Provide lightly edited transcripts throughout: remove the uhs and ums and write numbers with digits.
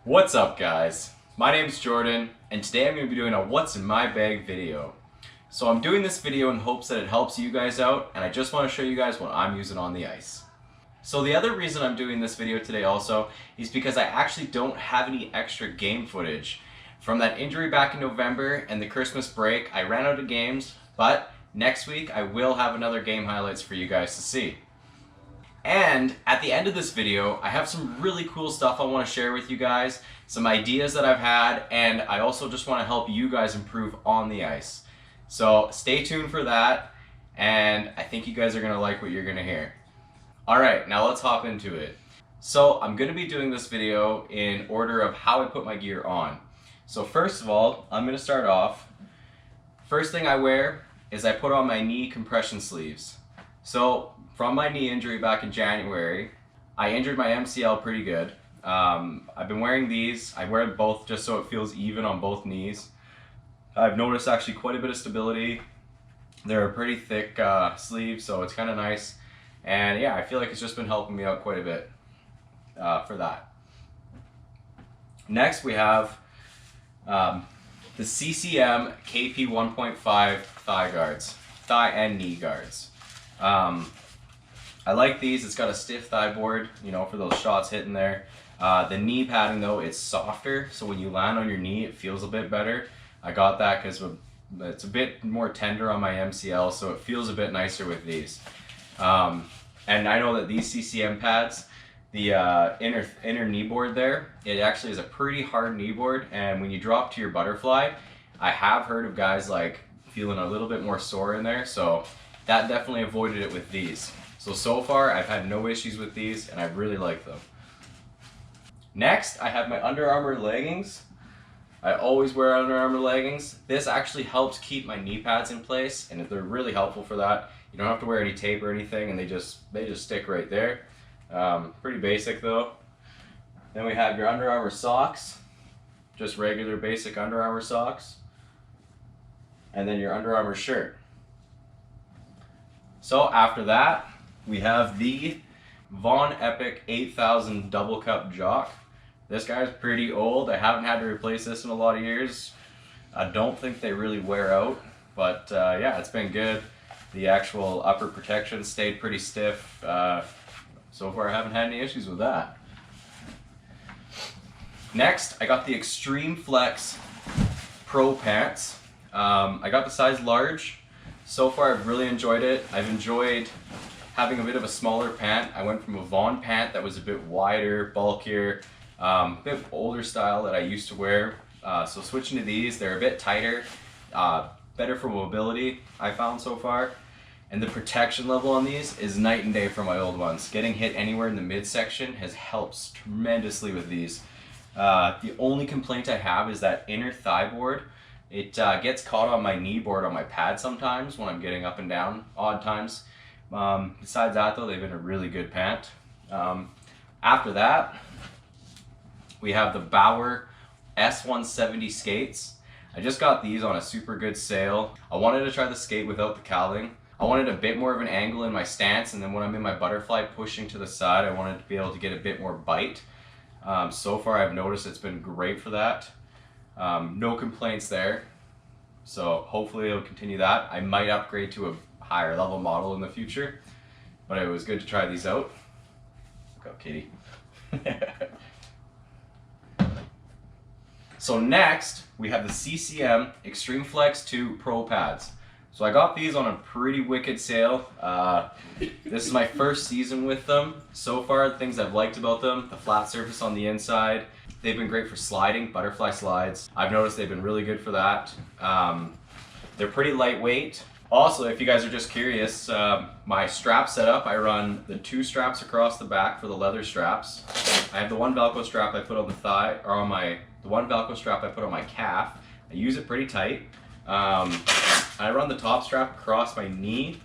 What's up, guys? My name's Jordan, and today I'm going to be doing a what's in my bag video. So I'm doing this video in hopes that it helps you guys out, and I just want to show you guys what I'm using on the ice. So the other reason I'm doing this video today also is because I actually don't have any extra game footage. From that injury back in November and the Christmas break, I ran out of games, but next week I will have another game highlights for you guys to see. And at the end of this video, I have some really cool stuff I want to share with you guys, some ideas that I've had, and I also just want to help you guys improve on the ice. So stay tuned for that, and I think you guys are going to like what you're going to hear. Alright, now let's hop into it. So I'm going to be doing this video in order of how I put my gear on. So first of all, I'm going to start off. First thing I wear is I put on my knee compression sleeves. So from my knee injury back in January, I injured my MCL pretty good. I've been wearing these. I wear them both just so it feels even on both knees. I've noticed actually quite a bit of stability. They're a pretty thick sleeve, so it's kind of nice. And yeah, I feel like it's just been helping me out quite a bit for that. Next we have the CCM KP 1.5 thigh guards, thigh and knee guards. I like these. It's got a stiff thigh board, you know, for those shots hitting there. The knee padding though, it's softer, so when you land on your knee, it feels a bit better. I got that because it's a bit more tender on my MCL, so it feels a bit nicer with these. And I know that these CCM pads, the inner knee board there, it actually is a pretty hard knee board, and when you drop to your butterfly, I have heard of guys like feeling a little bit more sore in there, so that definitely avoided it with these. So far I've had no issues with these, and I really like them. Next, I have my Under Armour leggings. I always wear Under Armour leggings. This actually helps keep my knee pads in place, and they're really helpful for that. You don't have to wear any tape or anything, and they just stick right there. Pretty basic though. Then we have your Under Armour socks, just regular basic Under Armour socks, and then your Under Armour shirt. So after that, we have the Vaughn Epic 8000 double cup jock. This guy's pretty old. I haven't had to replace this in a lot of years. I don't think they really wear out, but yeah, it's been good. The actual upper protection stayed pretty stiff. So far I haven't had any issues with that. Next, I got the Extreme Flex Pro pants. I got the size large. So far I've really enjoyed it. I've enjoyed having a bit of a smaller pant. I went from a Vaughn pant that was a bit wider, bulkier, a bit older style that I used to wear. So switching to these, they're a bit tighter, better for mobility, I found so far. And the protection level on these is night and day from my old ones. Getting hit anywhere in the midsection has helped tremendously with these. The only complaint I have is that inner thigh board. It gets caught on my knee board on my pad sometimes when I'm getting up and down, odd times. Besides that though, they've been a really good pant. After that, we have the Bauer S170 skates. I just got these on a super good sale. I wanted to try the skate without the cowling. I wanted a bit more of an angle in my stance, and then when I'm in my butterfly pushing to the side, I wanted to be able to get a bit more bite. So far I've noticed it's been great for that. No complaints there. So hopefully it'll continue that. I might upgrade to a higher level model in the future, but it was good to try these out. Go kitty. So next we have the CCM Extreme Flex 2 Pro pads. So I got these on a pretty wicked sale. This is my first season with them. So far, the things I've liked about them: the flat surface on the inside. They've been great for sliding, butterfly slides. I've noticed they've been really good for that. They're pretty lightweight. Also, if you guys are just curious, my strap setup, I run the 2 straps across the back for the leather straps. I have the one Velcro strap I put on the thigh, or on the one Velcro strap I put on my calf. I use it pretty tight. I run the top strap across my knee,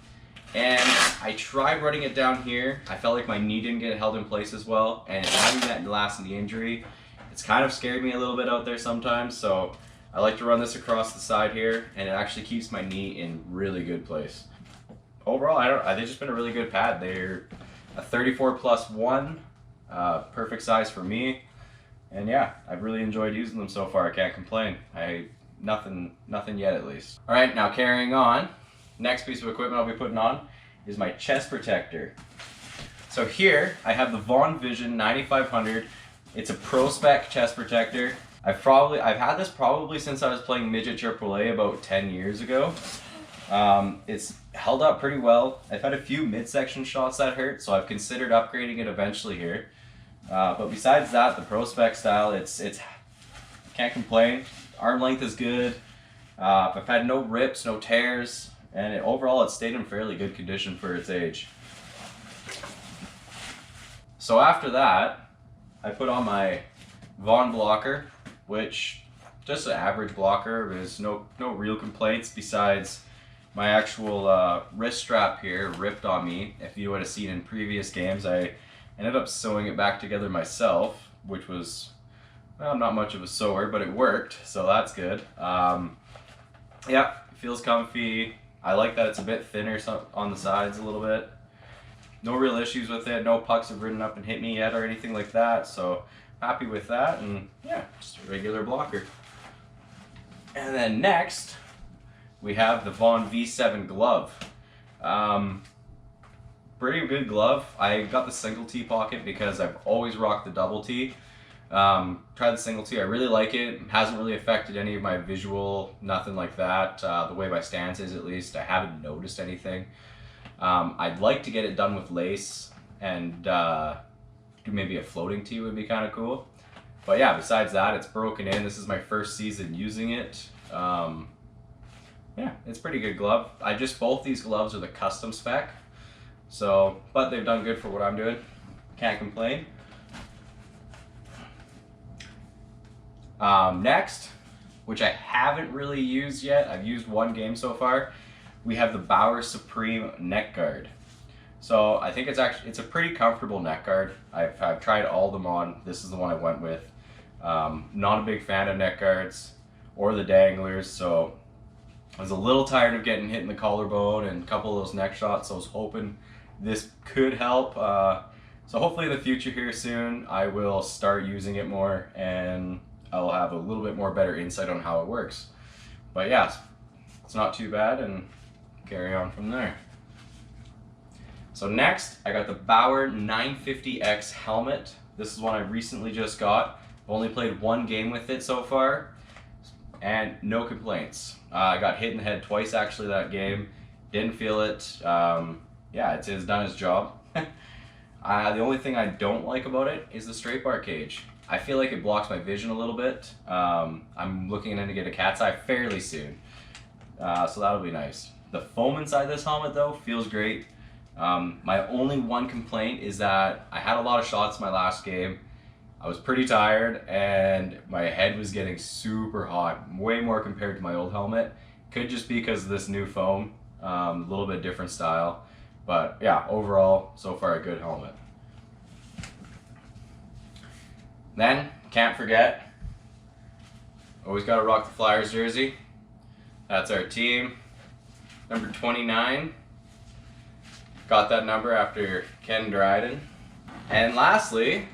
and I tried running it down here. I felt like my knee didn't get held in place as well, and having that last knee injury, it's kind of scared me a little bit out there sometimes, so I like to run this across the side here, and it actually keeps my knee in really good place. Overall, they've just been a really good pad. They're a 34+1, perfect size for me. And yeah, I've really enjoyed using them so far. I can't complain. Nothing yet at least. All right, now carrying on. Next piece of equipment I'll be putting on is my chest protector. So here I have the Vaughn Vision 9500. It's a pro spec chest protector. I've had this probably since I was playing midget AAA about 10 years ago. It's held up pretty well. I've had a few midsection shots that hurt, so I've considered upgrading it eventually here. But besides that, the pro spec style, it's can't complain. Arm length is good. I've had no rips, no tears, and overall it's stayed in fairly good condition for its age. So after that, I put on my Vaughn Blocker, which just an average blocker. There's no real complaints besides my actual wrist strap here ripped on me. If you would have seen in previous games, I ended up sewing it back together myself, which was, well, not much of a sewer, but it worked, so that's good. Yeah, it feels comfy. I like that it's a bit thinner on the sides a little bit. No real issues with it. No pucks have ridden up and hit me yet or anything like that, so happy with that. And yeah, just a regular blocker. And then next, we have the Vaughn V7 glove. Pretty good glove. I got the single T pocket because I've always rocked the double T. Tried the single T, I really like it. It hasn't really affected any of my visual, nothing like that. The way my stance is, at least, I haven't noticed anything. I'd like to get it done with lace, and do maybe a floating T would be kind of cool. But yeah, besides that, it's broken in. This is my first season using it. Yeah, it's a pretty good glove. Both these gloves are the custom spec. So, but they've done good for what I'm doing. Can't complain. Next, which I haven't really used yet, I've used one game so far, we have the Bauer Supreme neck guard. So I think it's a pretty comfortable neck guard. I've tried all of them on. This is the one I went with. Not a big fan of neck guards or the danglers, so I was a little tired of getting hit in the collarbone and a couple of those neck shots, so I was hoping this could help. So hopefully in the future here soon, I will start using it more and I'll have a little bit more better insight on how it works. But yeah, it's not too bad, and carry on from there. So next, I got the Bauer 950X helmet. This is one I recently just got. I've only played one game with it so far, and no complaints. I got hit in the head twice actually that game. Didn't feel it. Yeah, it's done its job. The only thing I don't like about it is the straight bar cage. I feel like it blocks my vision a little bit. I'm looking in to get a cat's eye fairly soon, so that'll be nice. The foam inside this helmet though feels great. My only one complaint is that I had a lot of shots in my last game. I was pretty tired and my head was getting super hot, way more compared to my old helmet. Could just be because of this new foam, a little bit different style. But yeah, overall, so far a good helmet. Then, can't forget, always gotta rock the Flyers jersey. That's our team. Number 29. Got that number after Ken Dryden. And lastly,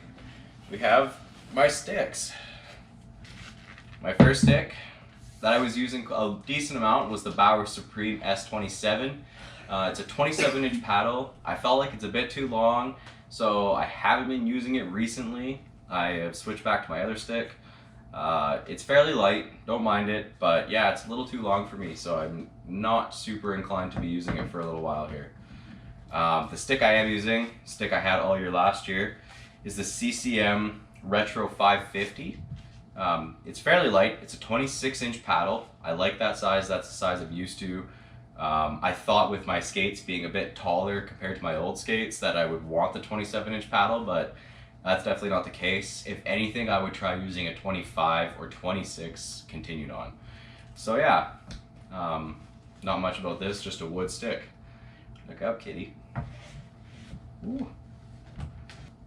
we have my sticks. My first stick that I was using a decent amount was the Bauer Supreme S27. It's a 27-inch paddle. I felt like it's a bit too long, so I haven't been using it recently. I have switched back to my other stick. It's fairly light, don't mind it, but yeah, it's a little too long for me, so I'm not super inclined to be using it for a little while here. The stick I am using, stick I had all year last year, is the CCM Retro 550. It's fairly light. It's a 26-inch paddle. I like that size. That's the size I'm used to. I thought with my skates being a bit taller compared to my old skates that I would want the 27-inch paddle, but that's definitely not the case. If anything, I would try using a 25 or 26 continued on. So yeah, not much about this, just a wood stick. Look up, kitty. Ooh.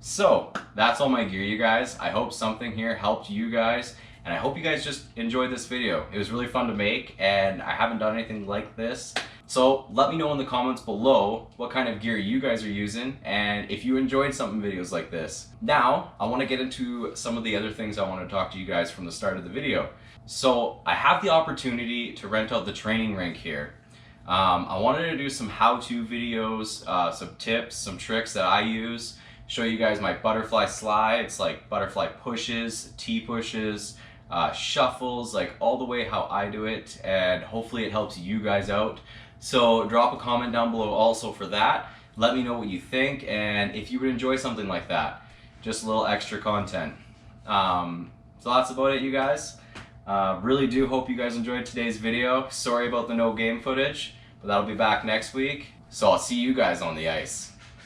So that's all my gear, you guys. I hope something here helped you guys, and I hope you guys just enjoyed this video. It was really fun to make, and I haven't done anything like this. So let me know in the comments below what kind of gear you guys are using and if you enjoyed some videos like this. Now, I want to get into some of the other things I want to talk to you guys from the start of the video. So I have the opportunity to rent out the training rink here. I wanted to do some how-to videos, some tips, some tricks that I use, show you guys my butterfly slides, like butterfly pushes, T-pushes, shuffles, like all the way how I do it, and hopefully it helps you guys out. So drop a comment down below also for that. Let me know what you think and if you would enjoy something like that. Just a little extra content. So that's about it, you guys. Really do hope you guys enjoyed today's video. Sorry about the no game footage, but that'll be back next week. So I'll see you guys on the ice.